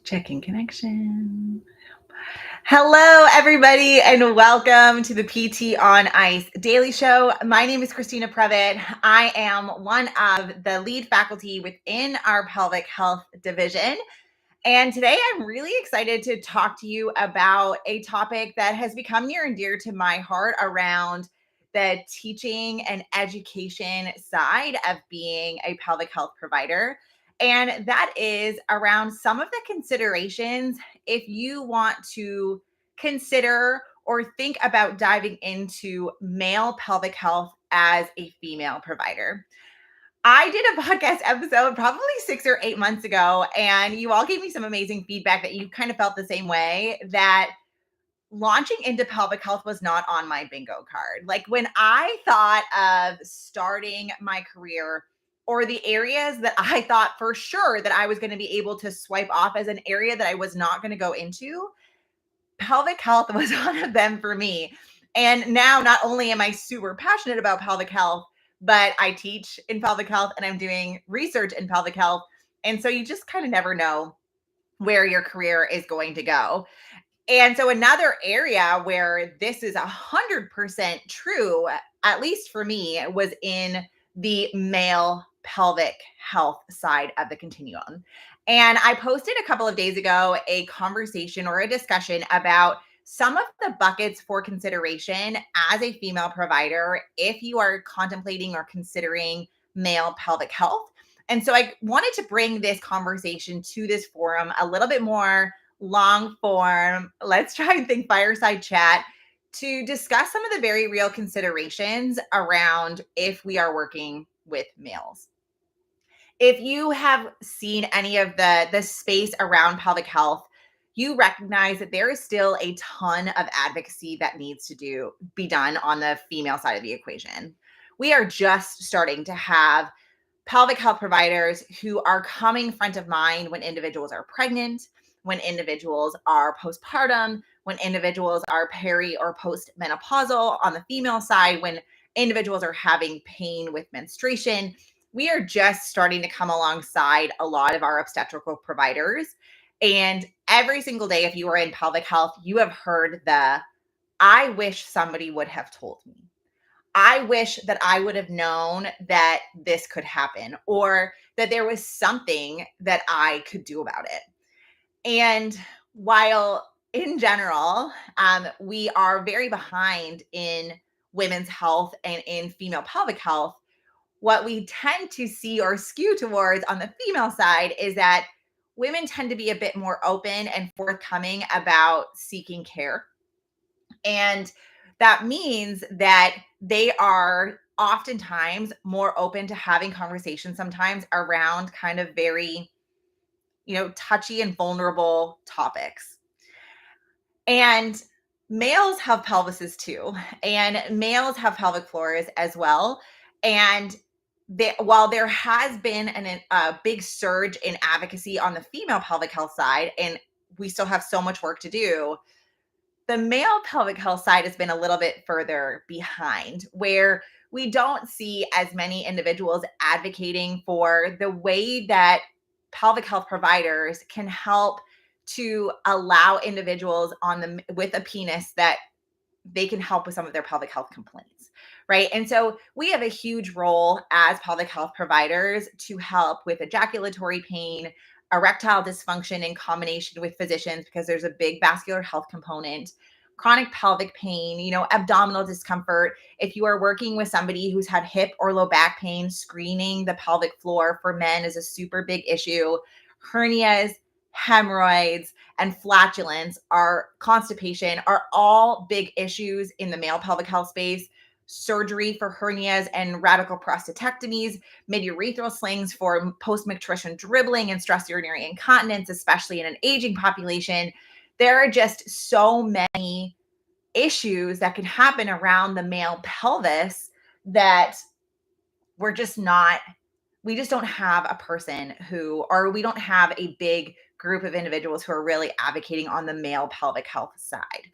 Checking connection. Hello, everybody, and welcome to the PT on ICE Daily Show. My name is Christina Prevett. I am one of the lead faculty within our pelvic health division. And today I'm really excited to talk to you about a topic that has become near and dear to my heart around the teaching and education side of being a pelvic health provider. And that is around some of the considerations if you want to consider or think about diving into male pelvic health as a female provider. I did a podcast episode probably 6 or 8 months ago, and you all gave me some amazing feedback that you kind of felt the same way, that launching into pelvic health was not on my bingo card. Like when I thought of starting my career, or the areas that I thought for sure that I was going to be able to swipe off as an area that I was not going to go into, pelvic health was one of them for me. And now not only am I super passionate about pelvic health, but I teach in pelvic health and I'm doing research in pelvic health. And so you just kind of never know where your career is going to go. And so another area where this is 100% true, at least for me, was in the male pelvic health side of the continuum. And I posted a couple of days ago a conversation or a discussion about some of the buckets for consideration as a female provider if you are contemplating or considering male pelvic health. And so I wanted to bring this conversation to this forum a little bit more long form. Let's try and think fireside chat to discuss some of the very real considerations around if we are working with males. If you have seen any of the space around pelvic health, you recognize that there is still a ton of advocacy that needs to be done on the female side of the equation. We are just starting to have pelvic health providers who are coming front of mind when individuals are pregnant, when individuals are postpartum, when individuals are peri or postmenopausal on the female side, when individuals are having pain with menstruation. We are just starting to come alongside a lot of our obstetrical providers. And every single day, if you are in pelvic health, you have heard I wish somebody would have told me. I wish that I would have known that this could happen, or that there was something that I could do about it. And while in general, we are very behind in women's health and in female pelvic health, what we tend to see or skew towards on the female side is that women tend to be a bit more open and forthcoming about seeking care. And that means that they are oftentimes more open to having conversations sometimes around kind of very, touchy and vulnerable topics. And males have pelvises too, and males have pelvic floors as well. And while there has been a big surge in advocacy on the female pelvic health side, and we still have so much work to do, the male pelvic health side has been a little bit further behind, where we don't see as many individuals advocating for the way that pelvic health providers can help to allow individuals with a penis that they can help with some of their pelvic health complaints, right? And so we have a huge role as pelvic health providers to help with ejaculatory pain, erectile dysfunction in combination with physicians, because there's a big vascular health component, chronic pelvic pain, abdominal discomfort. If you are working with somebody who's had hip or low back pain, screening the pelvic floor for men is a super big issue. Hernias, hemorrhoids, and flatulence, constipation are all big issues in the male pelvic health space. Surgery for hernias and radical prostatectomies, midurethral slings for post-micturition dribbling and stress urinary incontinence, especially in an aging population. There are just so many issues that can happen around the male pelvis that we just don't have a person or we don't have a big group of individuals who are really advocating on the male pelvic health side.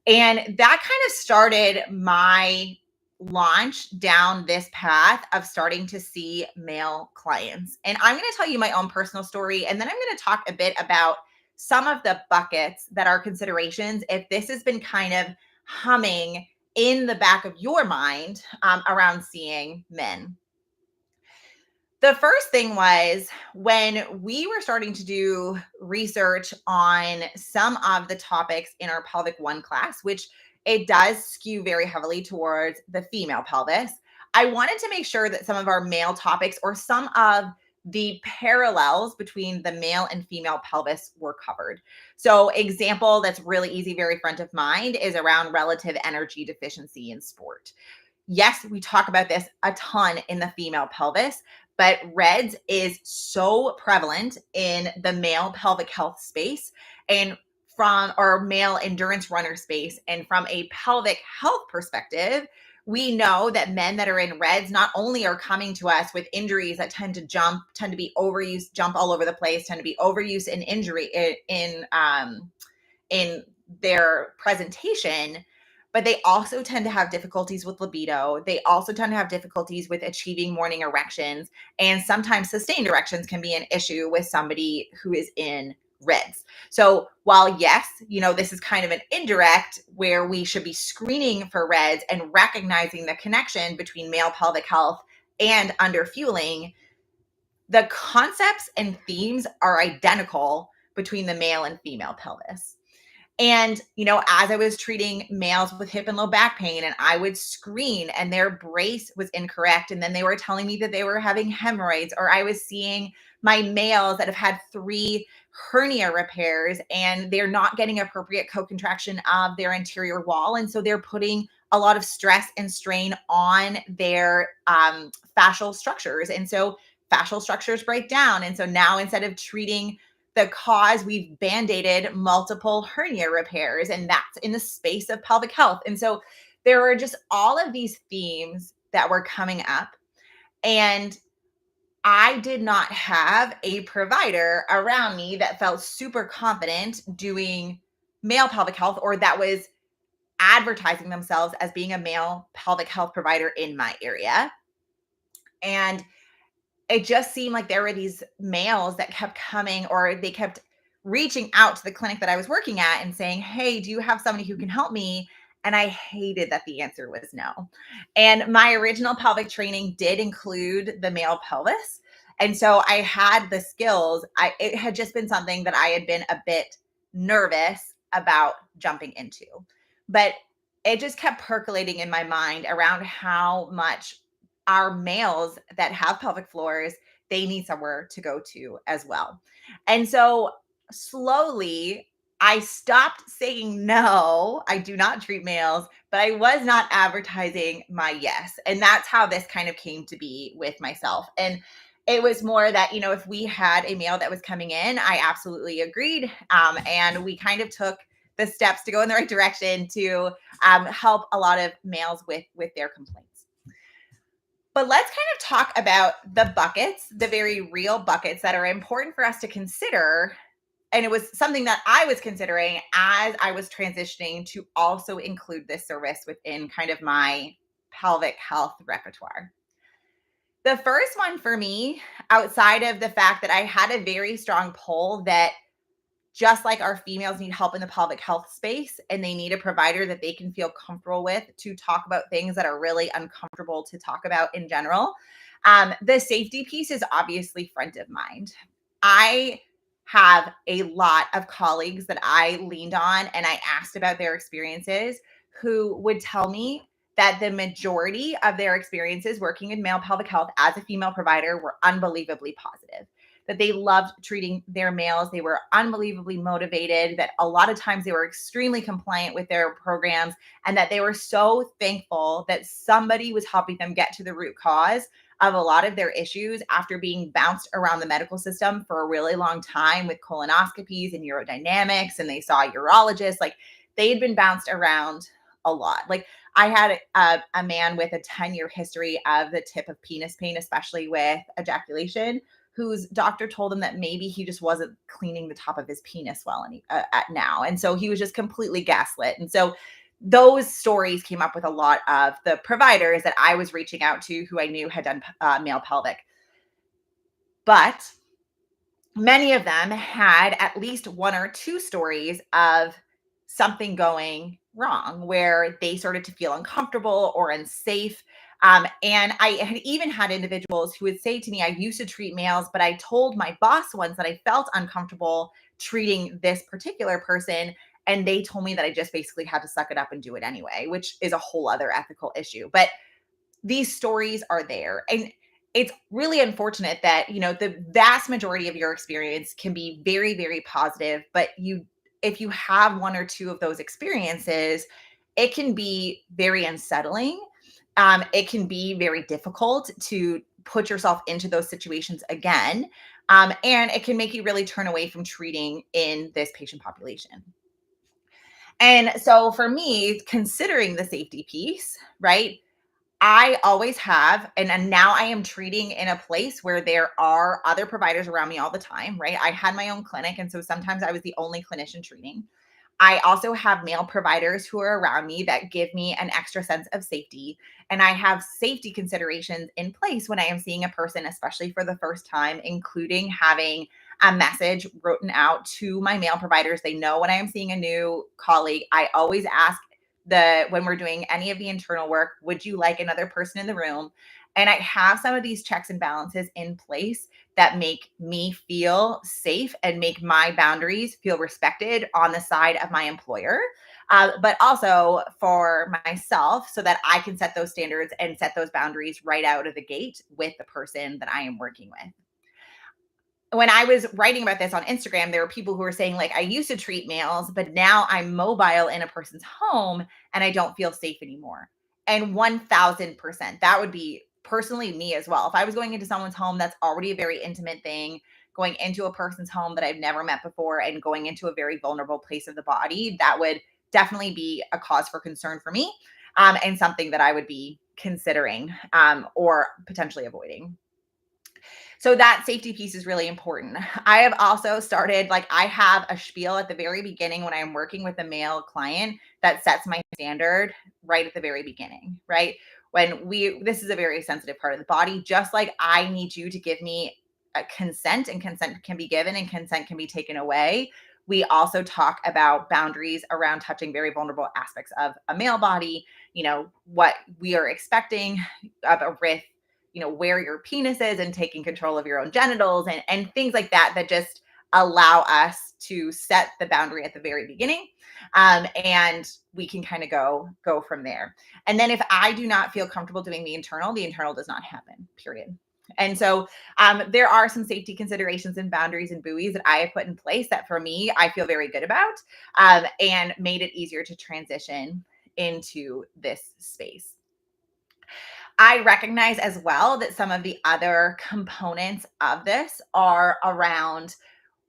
And that kind of started my launch down this path of starting to see male clients. And I'm going to tell you my own personal story, and then I'm going to talk a bit about some of the buckets that are considerations if this has been kind of humming in the back of your mind around seeing men. The first thing was when we were starting to do research on some of the topics in our pelvic 1 class, which it does skew very heavily towards the female pelvis. I wanted to make sure that some of our male topics or some of the parallels between the male and female pelvis were covered. So, example that's really easy, very front of mind is around relative energy deficiency in sport. Yes, we talk about this a ton in the female pelvis, but REDS is so prevalent in the male pelvic health space and from our male endurance runner space. And from a pelvic health perspective, we know that men that are in REDS not only are coming to us with injuries that tend to be overuse, jump all over the place, tend to be overuse and injury in their presentation, but they also tend to have difficulties with libido. They also tend to have difficulties with achieving morning erections, and sometimes sustained erections can be an issue with somebody who is in REDS. So while yes, this is kind of an indirect where we should be screening for REDS and recognizing the connection between male pelvic health and underfueling, the concepts and themes are identical between the male and female pelvis. And, as I was treating males with hip and low back pain, and I would screen and their brace was incorrect, and then they were telling me that they were having hemorrhoids, or I was seeing my males that have had 3 hernia repairs and they're not getting appropriate co-contraction of their anterior wall. And so they're putting a lot of stress and strain on their fascial structures. And so fascial structures break down. And so now instead of treating the cause, we've band-aided multiple hernia repairs, and that's in the space of pelvic health. And so there are just all of these themes that were coming up, and I did not have a provider around me that felt super confident doing male pelvic health, or that was advertising themselves as being a male pelvic health provider in my area. And it just seemed like there were these males that kept coming, or they kept reaching out to the clinic that I was working at and saying, "Hey, do you have somebody who can help me?" And I hated that the answer was no. And my original pelvic training did include the male pelvis. And so I had the skills. It had just been something that I had been a bit nervous about jumping into. But it just kept percolating in my mind around how much our males that have pelvic floors, they need somewhere to go to as well. And so slowly I stopped saying no, I do not treat males, but I was not advertising my yes. And that's how this kind of came to be with myself. And it was more that, if we had a male that was coming in, I absolutely agreed. And we kind of took the steps to go in the right direction to help a lot of males with their complaints. But let's kind of talk about the buckets, the very real buckets that are important for us to consider. And it was something that I was considering as I was transitioning to also include this service within kind of my pelvic health repertoire. The first one for me, outside of the fact that I had a very strong pull that just like our females need help in the pelvic health space, and they need a provider that they can feel comfortable with to talk about things that are really uncomfortable to talk about in general. The safety piece is obviously front of mind. I have a lot of colleagues that I leaned on and I asked about their experiences, who would tell me that the majority of their experiences working in male pelvic health as a female provider were unbelievably positive, that they loved treating their males. They were unbelievably motivated, that a lot of times they were extremely compliant with their programs, and that they were so thankful that somebody was helping them get to the root cause of a lot of their issues after being bounced around the medical system for a really long time with colonoscopies and urodynamics, and they saw urologists. Like, they had been bounced around a lot. Like, I had a man with a 10-year history of the tip of penis pain, especially with ejaculation, whose doctor told him that maybe he just wasn't cleaning the top of his penis well now. And so he was just completely gaslit. And so those stories came up with a lot of the providers that I was reaching out to who I knew had done male pelvic. But many of them had at least one or two stories of something going wrong where they started to feel uncomfortable or unsafe. And I had even had individuals who would say to me, I used to treat males, but I told my boss once that I felt uncomfortable treating this particular person. And they told me that I just basically had to suck it up and do it anyway, which is a whole other ethical issue. But these stories are there. And it's really unfortunate that, the vast majority of your experience can be very, very positive, but if you have one or two of those experiences, it can be very unsettling. It can be very difficult to put yourself into those situations again. And it can make you really turn away from treating in this patient population. And so for me, considering the safety piece, right? I always have, and now I am treating in a place where there are other providers around me all the time, right? I had my own clinic, and so sometimes I was the only clinician treating. I also have male providers who are around me that give me an extra sense of safety. And I have safety considerations in place when I am seeing a person, especially for the first time, including having a message written out to my male providers. They know when I am seeing a new colleague, I always ask when we're doing any of the internal work, would you like another person in the room? And I have some of these checks and balances in place that make me feel safe and make my boundaries feel respected on the side of my employer, but also for myself so that I can set those standards and set those boundaries right out of the gate with the person that I am working with. When I was writing about this on Instagram, there were people who were saying, like, I used to treat males, but now I'm mobile in a person's home and I don't feel safe anymore. And 1000%, that would be personally me as well. If I was going into someone's home, that's already a very intimate thing. Going into a person's home that I've never met before and going into a very vulnerable place of the body, that would definitely be a cause for concern for me, and something that I would be considering, or potentially avoiding. So that safety piece is really important. I have also started, like, I have a spiel at the very beginning when I'm working with a male client that sets my standard right at the very beginning, right? This is a very sensitive part of the body, just like I need you to give me a consent, and consent can be given and consent can be taken away. We also talk about boundaries around touching very vulnerable aspects of a male body, what we are expecting of a risk, where your penis is and taking control of your own genitals and things like that, that just allow us to set the boundary at the very beginning. And we can kind of go from there. And then if I do not feel comfortable doing the internal does not happen, period. And so there are some safety considerations and boundaries and buoys that I have put in place that for me, I feel very good about, and made it easier to transition into this space. I recognize as well that some of the other components of this are around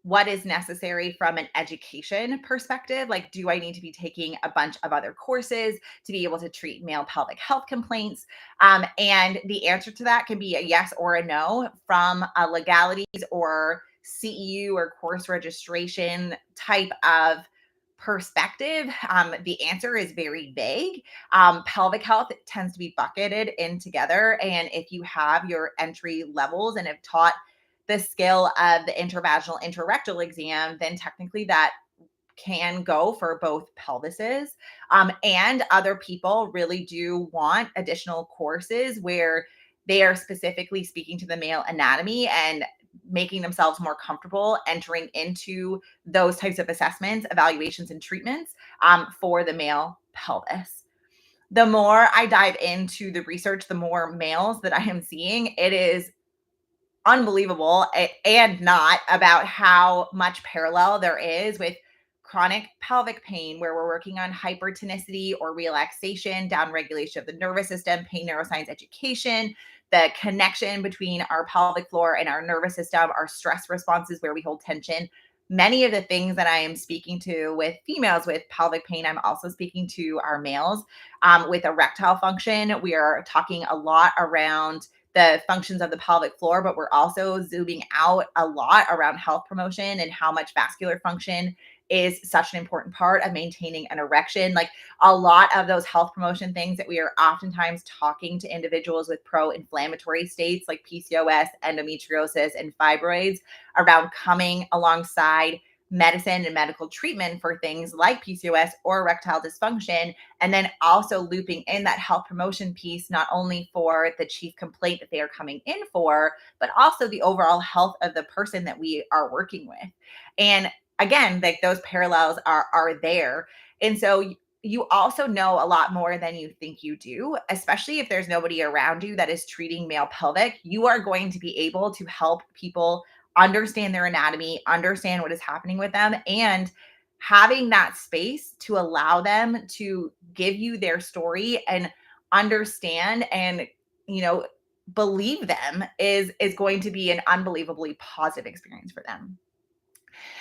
what is necessary from an education perspective. Like, do I need to be taking a bunch of other courses to be able to treat male pelvic health complaints? And the answer to that can be a yes or a no from a legalities or CEU or course registration type of perspective. The answer is very vague. Pelvic health tends to be bucketed in together. And if you have your entry levels and have taught the skill of the intervaginal interrectal exam, then technically that can go for both pelvises. And other people really do want additional courses where they are specifically speaking to the male anatomy and making themselves more comfortable entering into those types of assessments, evaluations, and treatments, for the male pelvis. The more I dive into the research, the more males that I am seeing, it is unbelievable and not about how much parallel there is with chronic pelvic pain, where we're working on hypertonicity or relaxation, down regulation of the nervous system, pain neuroscience education, the connection between our pelvic floor and our nervous system, our stress responses where we hold tension. Many of the things that I am speaking to with females with pelvic pain, I'm also speaking to our males with erectile function. We are talking a lot around the functions of the pelvic floor, but we're also zooming out a lot around health promotion and how much vascular function is such an important part of maintaining an erection. Like a lot of those health promotion things that we are oftentimes talking to individuals with pro-inflammatory states like PCOS, endometriosis, and fibroids around coming alongside medicine and medical treatment for things like PCOS or erectile dysfunction, and then also looping in that health promotion piece, not only for the chief complaint that they are coming in for, but also the overall health of the person that we are working with. And again, like those parallels are there. And so you also know a lot more than you think you do, especially if there's nobody around you that is treating male pelvic. You are going to be able to help people understand their anatomy, understand what is happening with them, and having that space to allow them to give you their story and understand and, you know, believe them is going to be an unbelievably positive experience for them.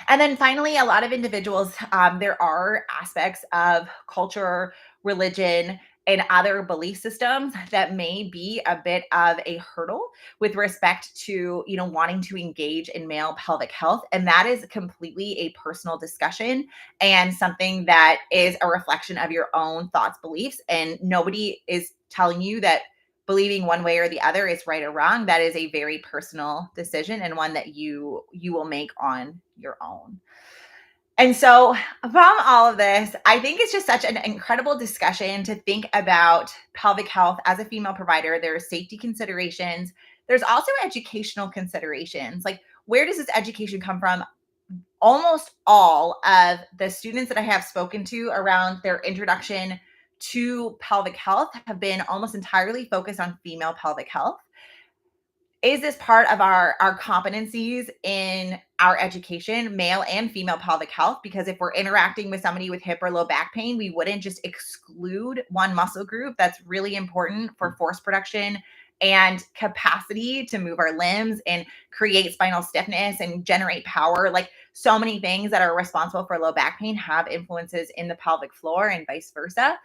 And then finally, a lot of individuals, there are aspects of culture, religion, and other belief systems that may be a bit of a hurdle with respect to, you know, wanting to engage in male pelvic health. And that is completely a personal discussion and something that is a reflection of your own thoughts, beliefs. And nobody is telling you that believing one way or the other is right or wrong. That is a very personal decision and one that you will make on your own. And so, from all of this, I think it's just such an incredible discussion to think about pelvic health as a female provider. There are safety considerations. There's also educational considerations. Like, where does this education come from? Almost all of the students that I have spoken to around their introduction to pelvic health have been almost entirely focused on female pelvic health. Is this part of our competencies in our education, male and female pelvic health? Because if we're interacting with somebody with hip or low back pain, we wouldn't just exclude one muscle group that's really important for force production and capacity to move our limbs and create spinal stiffness and generate power. Like so many things that are responsible for low back pain have influences in the pelvic floor and vice versa.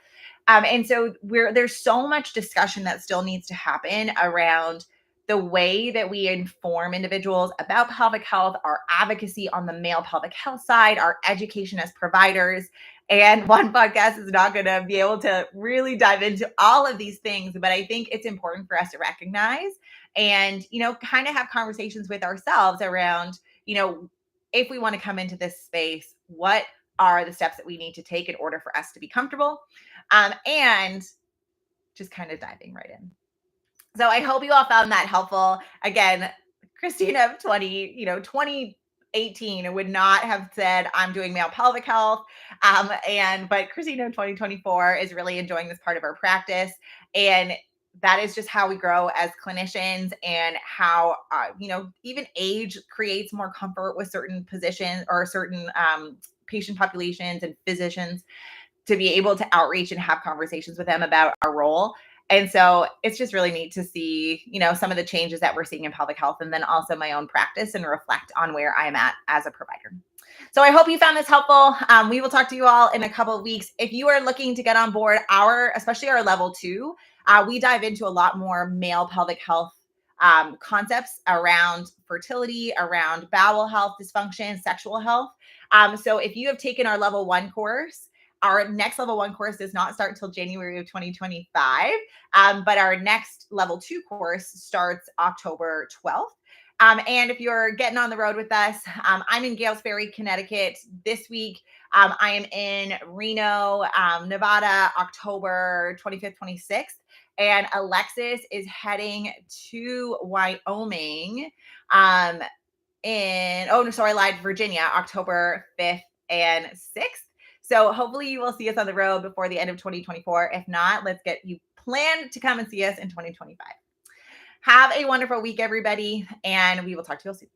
And so there's so much discussion that still needs to happen around the way that we inform individuals about pelvic health, our advocacy on the male pelvic health side, our education as providers. And one podcast is not going to be able to really dive into all of these things, but I think it's important for us to recognize and, you know, kind of have conversations with ourselves around, you know, if we want to come into this space, what are the steps that we need to take in order for us to be comfortable? And just kind of diving right in. So I hope you all found that helpful. Again, Christina of 2018 would not have said I'm doing male pelvic health. But Christina of 2024 is really enjoying this part of our practice. And that is just how we grow as clinicians and how, even age creates more comfort with certain positions or certain patient populations and physicians to be able to outreach and have conversations with them about our role. And so it's just really neat to see, you know, some of the changes that we're seeing in pelvic health and then also my own practice and reflect on where I'm at as a provider. So I hope you found this helpful. We will talk to you all in a couple of weeks. If you are looking to get on board especially our level 2, we dive into a lot more male pelvic health concepts around fertility, around bowel health, dysfunction, sexual health. So if you have taken our level 1 course, our next level 1 course does not start until January of 2025, but our next level 2 course starts October 12th. And if you're getting on the road with us, I'm in Gales Ferry, Connecticut this week. I am in Reno, Nevada, October 25th, 26th. And Alexis is heading to Wyoming Virginia, October 5th and 6th. So hopefully you will see us on the road before the end of 2024. If not, let's get you planned to come and see us in 2025. Have a wonderful week, everybody, and we will talk to you all soon.